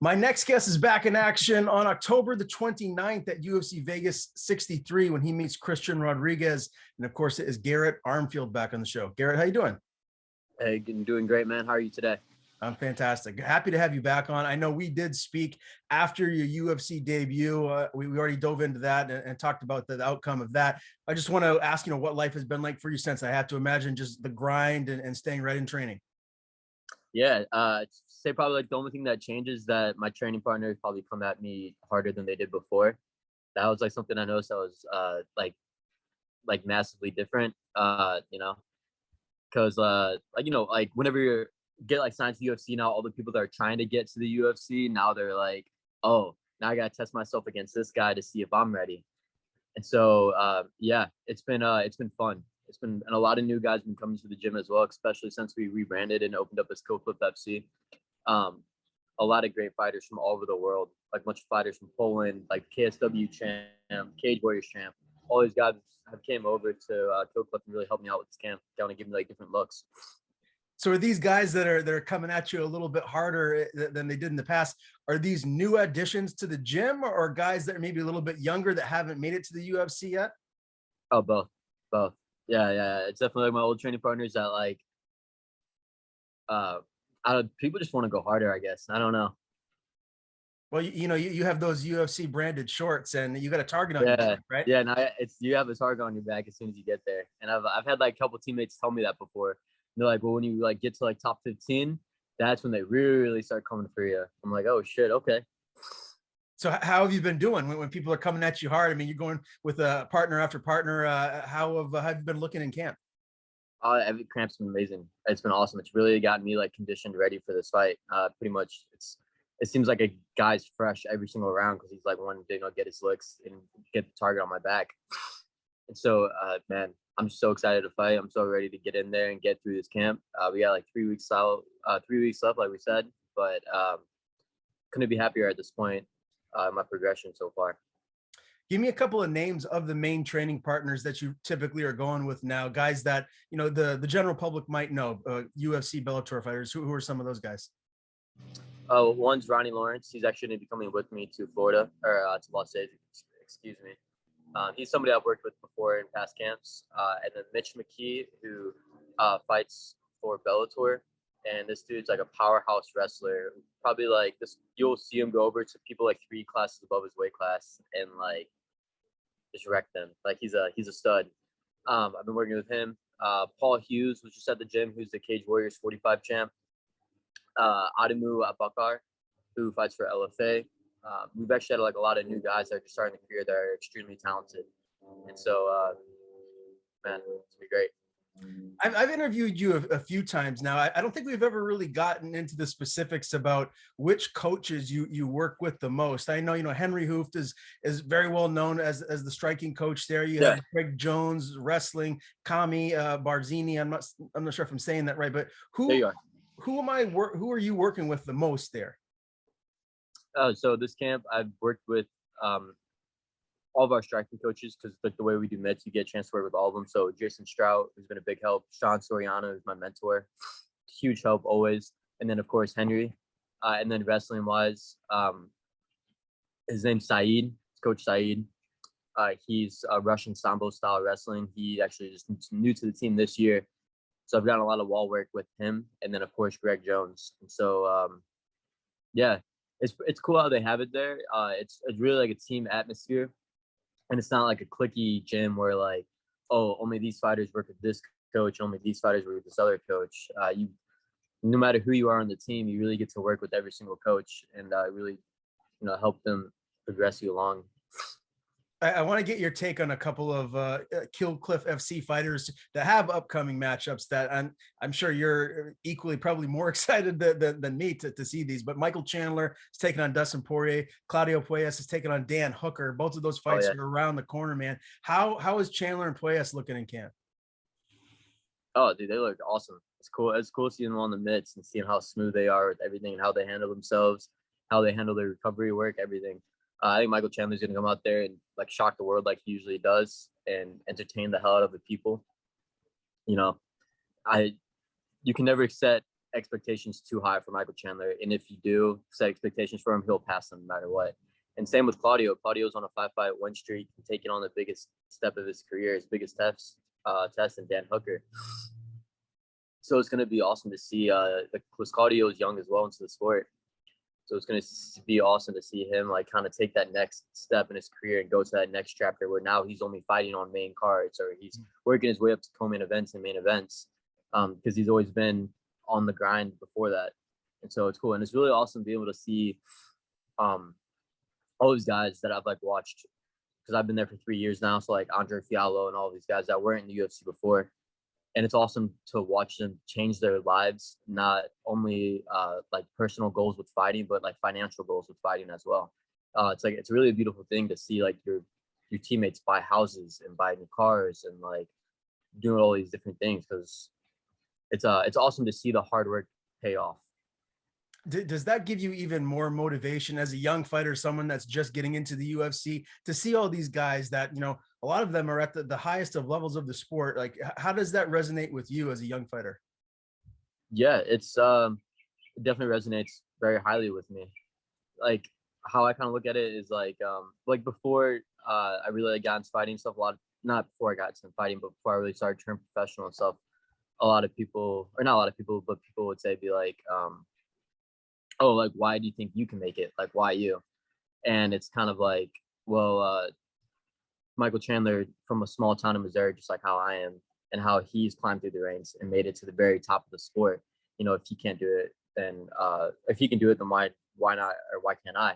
My next guest is back in action on October the 29th at UFC Vegas 63 when he meets Christian Rodriguez. And of course, it is Garrett Armfield back on the show. Garrett, how you doing? Hey, I'm doing great, man. How are you today? I'm fantastic. Happy to have you back on. I know we did speak after your UFC debut. We already dove into that and talked about the outcome of that. I just want to ask, what life has been like for you since. I have to imagine just the grind and staying ready in training. Yeah, say probably like the only thing that changes that my training partners probably come at me harder than they did before. That was like something I noticed that was like massively different. Because like whenever you get like signed to the UFC now, all the people that are trying to get to the UFC now they're like, oh, now I gotta test myself against this guy to see if I'm ready. And so yeah, it's been fun. And a lot of new guys have been coming to the gym as well, especially since we rebranded and opened up as Clip FC. A lot of great fighters from all over the world, like a bunch of fighters from Poland, like KSW champ, Cage Warriors champ. All these guys have came over to Clip and really helped me out with this camp, kind of give me like different looks. So are these guys that are coming at you a little bit harder than they did in the past? Are these new additions to the gym or guys that are maybe a little bit younger that haven't made it to the UFC yet? Oh, both. Yeah. It's definitely like my old training partners that like, people just want to go harder, I guess. I don't know. Well, you have those UFC branded shorts and you got a target on your back, right? Yeah, no, you have a target on your back as soon as you get there. And I've had like a couple teammates tell me that before. And they're like, well, when you like get to like top 15, that's when they really start coming for you. I'm like, oh shit, okay. So how have you been doing when people are coming at you hard? I mean, you're going with a partner after partner. How have you been looking in camp? Every camp's been amazing. It's been awesome. It's really gotten me like conditioned, ready for this fight. Pretty much, it seems like a guy's fresh every single round because he's like wanting to get his licks and get the target on my back. And so, man, I'm just so excited to fight. I'm so ready to get in there and get through this camp. We got like 3 weeks out, 3 weeks left, like we said, but couldn't be happier at this point. My progression so far. Give me a couple of names of the main training partners that you typically are going with now, guys that the general public might know, UFC Bellator fighters. Who are some of those guys? One's Ronnie Lawrence. He's actually going to be coming with me to Florida or to Los Angeles. Excuse me. He's somebody I've worked with before in past camps. And then Mitch McKee, who fights for Bellator. And this dude's like a powerhouse wrestler. Probably like this, you'll see him go over to people like 3 classes above his weight class and like just wreck them. Like he's a stud. I've been working with him. Paul Hughes was just at the gym, who's the Cage Warriors 45 champ. Adamu Abakar, who fights for LFA. We've actually had like a lot of new guys that are just starting the career that are extremely talented. And so, man, it's gonna be great. I've interviewed you a few times now. I don't think we've ever really gotten into the specifics about which coaches you work with the most. I know, Henry Hooft is very well known as the striking coach there. You have Greg Jones, wrestling, Kami Barzini. I'm not sure if I'm saying that right, but who are you working with the most there? So this camp, I've worked with all of our striking coaches because like the way we do mitts, you get a chance to work with all of them. So Jason Strout, who's been a big help. Sean Soriano, who's my mentor. Huge help always. And then, of course, Henry. And then wrestling-wise, his name's Saeed. Coach Saeed. He's Russian Sambo-style wrestling. He actually just new to the team this year. So I've gotten a lot of wall work with him. And then, of course, Greg Jones. And so, yeah, it's cool how they have it there. It's really like a team atmosphere. And it's not like a cliquey gym where like, oh, only these fighters work with this coach, only these fighters work with this other coach. No matter who you are on the team, you really get to work with every single coach and really, help them progress you along. I want to get your take on a couple of Kill Cliff FC fighters that have upcoming matchups that I'm sure you're equally probably more excited than me to see these. But Michael Chandler is taking on Dustin Poirier. Claudio Puelles is taking on Dan Hooker. Both of those fights are around the corner, man. How is Chandler and Puelles looking in camp? Oh, dude, they look awesome. It's cool. It's cool seeing them on the mitts and seeing how smooth they are with everything and how they handle themselves, how they handle their recovery work, everything. I think Michael Chandler's going to come out there and like shock the world like he usually does and entertain the hell out of the people. You can never set expectations too high for Michael Chandler. And if you do set expectations for him, he'll pass them no matter what. And same with Claudio. Claudio's on a 5-fight win streak, taking on the biggest step of his career, his biggest test, and Dan Hooker. So it's going to be awesome to see, because Claudio is young as well into the sport. So it's going to be awesome to see him like kind of take that next step in his career and go to that next chapter where now he's only fighting on main cards, or he's working his way up to co-main events and main events, because he's always been on the grind before that. And so it's cool. And it's really awesome to be able to see all these guys that I've like watched, because I've been there for 3 years now. So like Andre Fiallo and all these guys that weren't in the UFC before. And it's awesome to watch them change their lives, not only like personal goals with fighting, but like financial goals with fighting as well. It's really a beautiful thing to see like your teammates buy houses and buy new cars and like doing all these different things, because it's awesome to see the hard work pay off. Does that give you even more motivation as a young fighter, someone that's just getting into the UFC, to see all these guys that, you know, a lot of them are at the highest of levels of the sport? Like, how does that resonate with you as a young fighter? Yeah, it definitely resonates very highly with me. Like how I kind of look at it is like before I really got into fighting stuff, not before I got into fighting, but before I really started turning professional and stuff, a lot of people, or not a lot of people, but people would say, be like, oh, like, why do you think you can make it? Like, why you? And it's kind of like, well, Michael Chandler from a small town in Missouri, just like how I am, and how he's climbed through the ranks and made it to the very top of the sport. You know, if he can't do it, then if he can do it, then why not, or why can't I?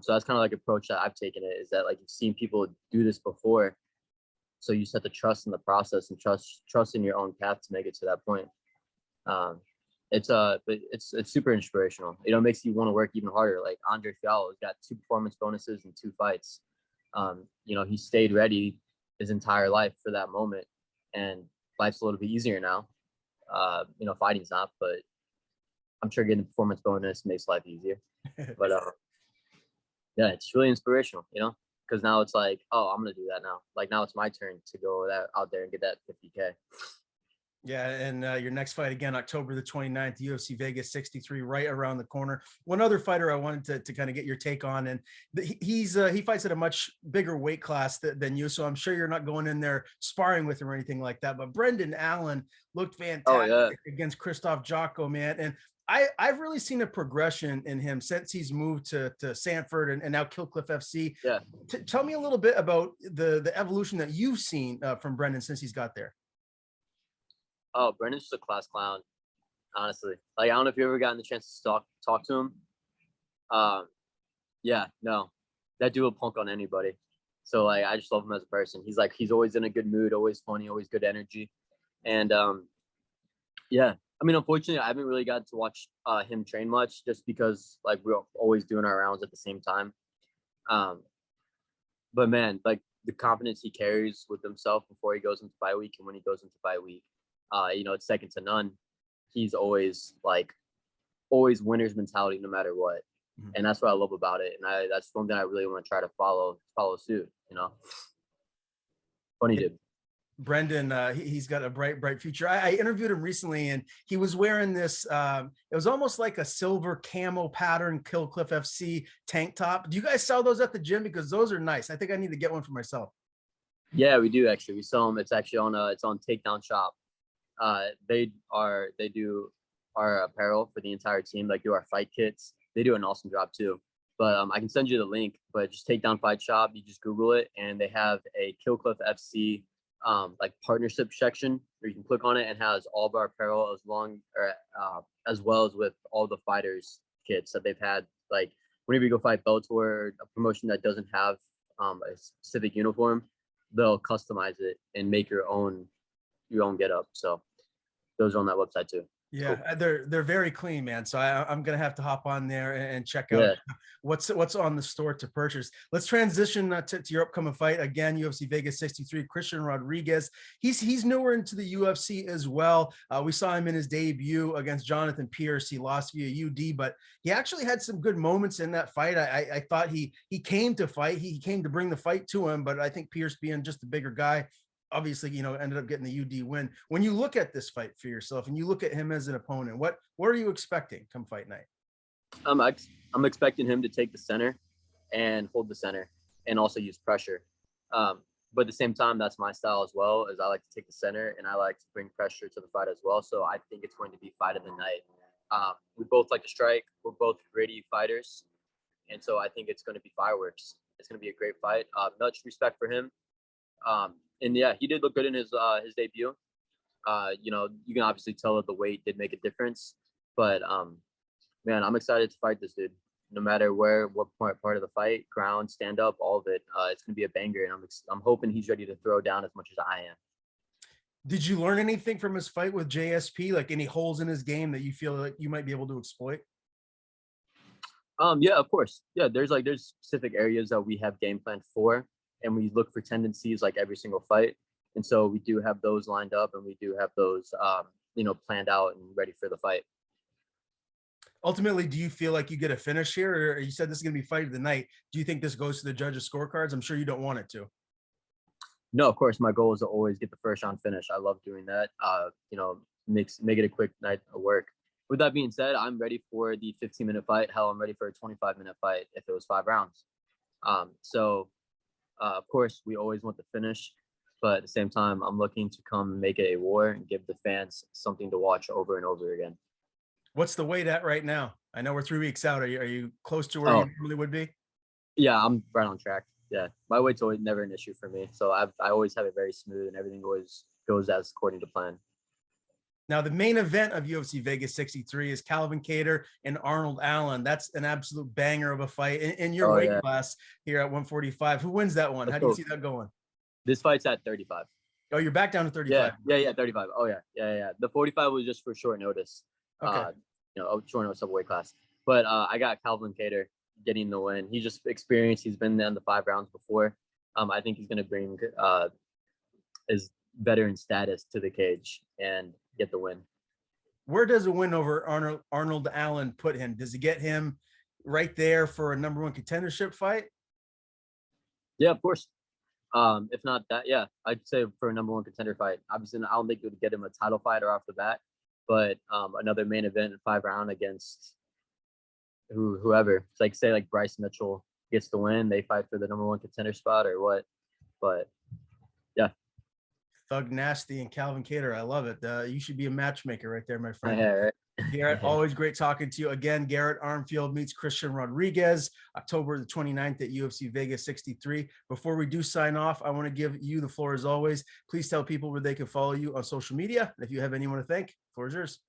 So that's kind of like approach that I've taken it, is that like you've seen people do this before, so you just have to trust in the process and trust in your own path to make it to that point. But it's super inspirational. You know, it makes you want to work even harder. Like Andre Fiallo has got 2 performance bonuses in 2 fights. You know, he stayed ready his entire life for that moment, and life's a little bit easier now. You know, fighting's not, but I'm sure getting a performance bonus makes life easier. But yeah, it's really inspirational, you know, because now it's like, oh, I'm gonna do that now. Like now it's my turn to go out there and get that 50K. Yeah, and your next fight again, October the 29th, UFC Vegas 63, right around the corner. One other fighter I wanted to kind of get your take on, and he fights at a much bigger weight class than you, so I'm sure you're not going in there sparring with him or anything like that. But Brendan Allen looked fantastic against Christoph Jocko, man, and I've really seen a progression in him since he's moved to Sanford and now Killcliff FC. Yeah. Tell me a little bit about the evolution that you've seen from Brendan since he's got there. Oh, Brendan's just a class clown, honestly. Like, I don't know if you ever gotten the chance to talk to him. Yeah, no, that dude will punk on anybody. So like, I just love him as a person. He's always in a good mood, always funny, always good energy. And yeah, I mean, unfortunately, I haven't really gotten to watch him train much, just because like we're always doing our rounds at the same time. But man, like the confidence he carries with himself before he goes into fight week and when he goes into fight week, you know, it's second to none. He's always winner's mentality no matter what. Mm-hmm. And that's what I love about it. And that's one thing I really want to try to follow suit, you know. Funny dude. Brendan, he's got a bright future. I interviewed him recently, and he was wearing this, it was almost like a silver camo pattern Killcliff FC tank top. Do you guys sell those at the gym? Because those are nice. I think I need to get one for myself. Yeah, we do actually. We sell them. It's actually it's on Takedown Shop. They do our apparel for the entire team, like do our fight kits. They do an awesome job too. But I can send you the link, but just Takedown Fight Shop, you just Google it, and they have a Killcliff FC like partnership section where you can click on it and has all of our apparel as well as with all the fighters kits that they've had. Like whenever you go fight Bellator or a promotion that doesn't have a specific uniform, they'll customize it and make your own get up. So those are on that website too. Yeah, cool. They're very clean, man. So I'm gonna have to hop on there and check out what's on the store to purchase. Let's transition to your upcoming fight again, UFC Vegas 63. Christian Rodriguez. He's newer into the UFC as well. We saw him in his debut against Jonathan Pierce. He lost via UD, but he actually had some good moments in that fight. I thought he came to fight. He came to bring the fight to him, but I think Pierce, being just a bigger guy, obviously, ended up getting the UD win. When you look at this fight for yourself and you look at him as an opponent, what are you expecting come fight night? I'm expecting him to take the center and hold the center and also use pressure. But at the same time, that's my style as well, as I like to take the center and I like to bring pressure to the fight as well. So I think it's going to be fight of the night. We both like to strike. We're both gritty fighters. And so I think it's going to be fireworks. It's going to be a great fight. Much respect for him. And yeah, he did look good in his debut. You can obviously tell that the weight did make a difference. But man, I'm excited to fight this dude. No matter what part of the fight, ground, stand up, all of it, it's gonna be a banger, and I'm hoping he's ready to throw down as much as I am. Did you learn anything from his fight with JSP? Like any holes in his game that you feel like you might be able to exploit? Yeah, of course. Yeah, there's specific areas that we have game planned for, and we look for tendencies like every single fight, and so we do have those lined up, and we do have those planned out and ready for the fight. Ultimately, do you feel like you get a finish here, or you said this is going to be fight of the night? Do you think this goes to the judges' scorecards? I'm sure you don't want it to. No, of course, my goal is to always get the first round finish. I love doing that. Make it a quick night of work. With that being said, I'm ready for the 15-minute fight. Hell, I'm ready for a 25-minute fight if it was 5 rounds. Of course, we always want the finish, but at the same time, I'm looking to come make it a war and give the fans something to watch over and over again. What's the weight at right now? I know we're 3 weeks out. Are you close to where you normally would be? Yeah, I'm right on track. Yeah, my weight's always never an issue for me. So I always have it very smooth and everything always goes as according to plan. Now, the main event of UFC Vegas 63 is Calvin Kattar and Arnold Allen. That's an absolute banger of a fight in your weight class here at 145. Who wins that one? How do you see that going? This fight's at 35. Oh, you're back down to 35. Yeah, 35. Oh, yeah. The 45 was just for short notice. Okay. Short notice of weight class. But I got Calvin Kattar getting the win. He's just experienced. He's been in the 5 rounds before. I think he's going to bring his veteran status to the cage and get the win. Where does a win over Arnold Allen put him? Does it get him right there for a number 1 contendership fight? Yeah, of course. If not that, yeah, I'd say for a number 1 contender fight. Obviously, I don't think it would get him a title fighter off the bat, but another main event in 5 round against whoever. It's like, say like Bryce Mitchell gets the win, they fight for the number 1 contender spot or what. But yeah. Thug Nasty and Calvin Kattar. I love it. You should be a matchmaker right there, my friend. Yeah, right. Garrett, always great talking to you. Again, Garrett Armfield meets Christian Rodriguez, October the 29th at UFC Vegas 63. Before we do sign off, I want to give you the floor as always. Please tell people where they can follow you on social media. And if you have anyone to thank, the floor is yours.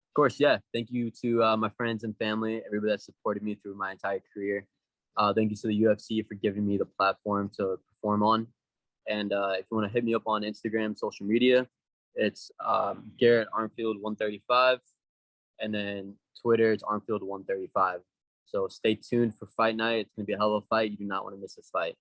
Of course, yeah. Thank you to my friends and family, everybody that supported me through my entire career. Thank you to the UFC for giving me the platform to perform on. And if you want to hit me up on Instagram, social media, it's Garrett Armfield 135. And then Twitter, it's Armfield 135. So stay tuned for fight night. It's going to be a hell of a fight. You do not want to miss this fight.